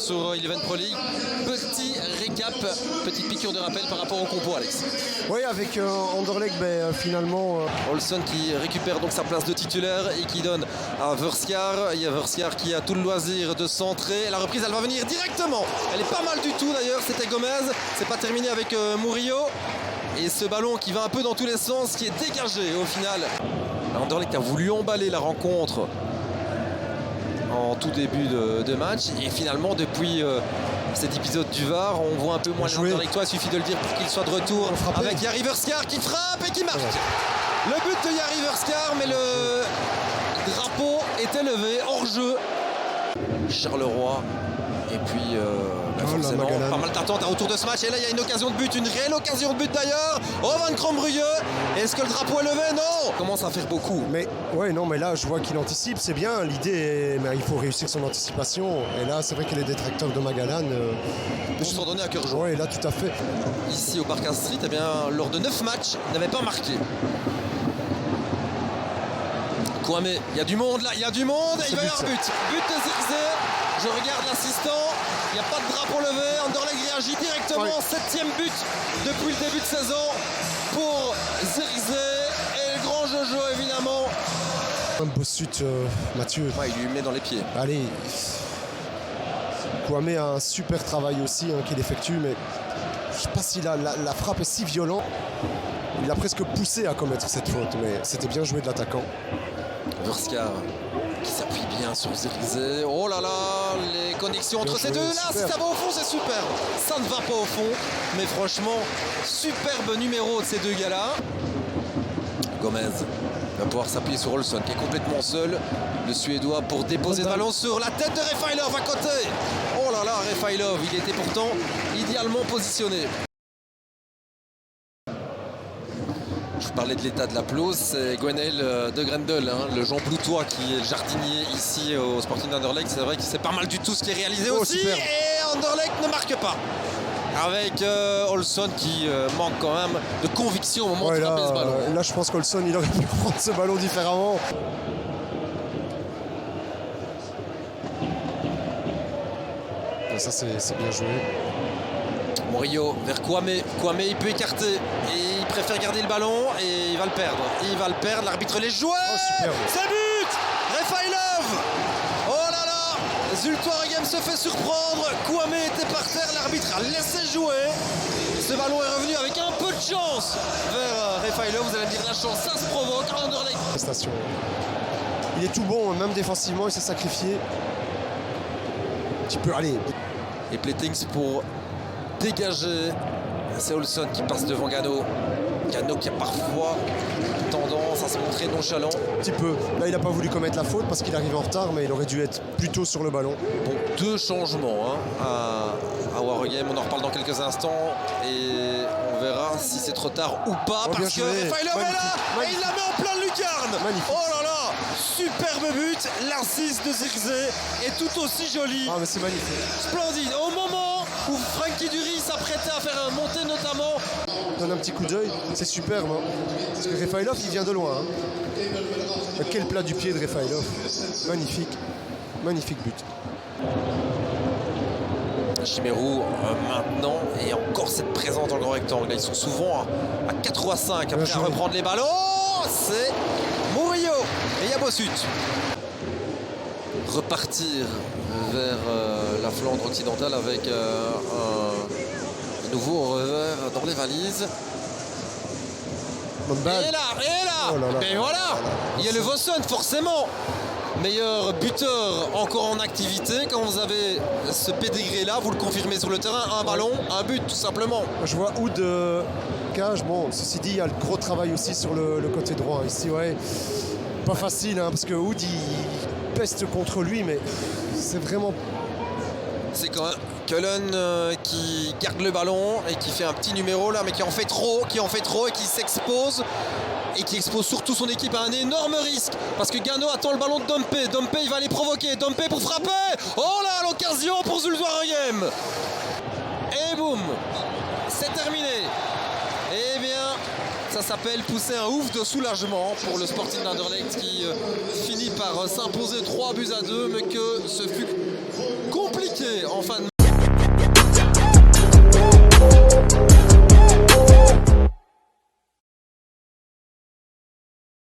sur Eleven Pro League. Petit récap, petite piqûre de rappel par rapport au compo, Alex. Oui, avec Anderlecht, finalement... Olsson qui récupère donc sa place de titulaire et qui donne à Verskar. Il y a Verskar qui a tout le loisir de centrer. La reprise, elle va venir directement. Elle est pas mal du tout d'ailleurs, c'était Gomez. C'est pas terminé avec Murillo. Et ce ballon qui va un peu dans tous les sens, qui est dégagé au final. Anderlecht a voulu emballer la rencontre en tout début de match. Et finalement, depuis cet épisode du VAR, on voit un peu moins l'Anderlechtois. Il suffit de le dire pour qu'il soit de retour avec Jari Verskar qui frappe et qui marque. Le but de Jari Verskar, mais le drapeau était levé, hors jeu. Charleroi. Et puis, forcément, pas mal d'attentes autour de ce match. Et là, il y a une occasion de but, une réelle occasion de but d'ailleurs. Oh, Van Crombruyeux. Est-ce que le drapeau est levé? Non. Commence à faire beaucoup. Mais ouais, non, mais là, je vois qu'il anticipe. C'est bien. L'idée, mais il faut réussir son anticipation. Et là, c'est vrai que les détracteurs de Magalan vont s'en donner à cœur joie. Oui, là, tout à fait. Ici, au Park Street, eh bien, lors de 9 matchs, il n'avait pas marqué. Kwame, il y a du monde là, il y a du monde. Il va y avoir but. But de Zirkzee. Je regarde l'assistant, il n'y a pas de drapeau levé, Anderlecht réagit directement, 7e but depuis le début de saison pour Zirkzee et le grand Jojo évidemment. Un beau sut, Mathieu. Ouais, il lui met dans les pieds. Allez, Kwame a un super travail aussi qu'il effectue, mais je ne sais pas si la frappe est si violente. Il a presque poussé à commettre cette faute, mais c'était bien joué de l'attaquant. Verskar qui s'appuie bien sur Zirkzee. Oh là là, les connexions entre ces deux-là, si ça va au fond, c'est super. Ça ne va pas au fond, mais franchement, superbe numéro de ces deux gars-là. Gomez va pouvoir s'appuyer sur Olsson qui est complètement seul. Le Suédois pour déposer le ballon sur la tête de Refailov à côté. Oh là là, Refailov, il était pourtant idéalement positionné. Je vous parlais de l'état de la pelouse, c'est Gwenaël de Grendel, le Jean Bloutois qui est le jardinier ici au Sporting d'Anderlecht. C'est vrai que c'est pas mal du tout ce qui est réalisé aussi. Super. Et Anderlecht ne marque pas. Avec Olsson qui manque quand même de conviction au moment de frapper ce ballon. Là, je pense qu'Olsson, il aurait pu prendre ce ballon différemment. Et ça, c'est bien joué. Murillo vers Kwame. Kwame, il peut écarter et il préfère garder le ballon et il va le perdre. Il va le perdre, l'arbitre les joue. C'est but! Refailov! Oh là là! Zultuaregem se fait surprendre. Kwame était par terre, l'arbitre a laissé jouer. Ce ballon est revenu avec un peu de chance vers Refailov. Vous allez me dire la chance, ça se provoque. Anderlecht. Il est tout bon, même défensivement, il s'est sacrifié. Tu peux aller. Et Plettings pour dégager. C'est Olsson qui passe devant Gano. Gano qui a parfois tendance à se montrer nonchalant. Un petit peu. Là, il n'a pas voulu commettre la faute parce qu'il arrive en retard, mais il aurait dû être plutôt sur le ballon. Bon, 2 changements à Waregem. On en reparle dans quelques instants et on verra si c'est trop tard ou pas. Parce que Refailov est là et il la met en plein lucarne. Magnifique. Oh là là, superbe but. L'assist de Zirkzee est tout aussi joli. Ah, mais c'est magnifique. Splendide. Au moment où Frankie Dury s'apprêtait à faire un monté notamment. Donne un petit coup d'œil, c'est superbe. Parce que Refailov, il vient de loin. Quel plat du pied de Refailov. Magnifique. Magnifique but. Chimérou maintenant et encore cette présence dans le grand rectangle. Ils sont souvent à 4 ou à 5 après à reprendre les ballons. C'est Murillo et Yabosut. Repartir vers la Flandre occidentale avec un nouveau revers dans les valises. Et là, oh là là. Et voilà, il y a le Vossen forcément. Meilleur buteur encore en activité. Quand vous avez ce pédigré là, vous le confirmez sur le terrain, un ballon, un but tout simplement. Je vois Oud cage. Bon, ceci dit, il y a le gros travail aussi sur le côté droit. Ici, ouais, pas facile, parce que Oud, il peste contre lui, mais c'est vraiment... C'est quand même Cullen qui garde le ballon et qui fait un petit numéro là, mais qui en fait trop et qui s'expose. Et qui expose surtout son équipe à un énorme risque. Parce que Gano attend le ballon de Dompe. Dompe, il va les provoquer. Dompe pour frapper. Oh là, l'occasion pour Zultuaregem. Et boum, c'est terminé. Eh bien, ça s'appelle pousser un ouf de soulagement pour le Sporting d'Anderlecht qui finit par s'imposer 3-2, mais que ce fut compliqué en fin de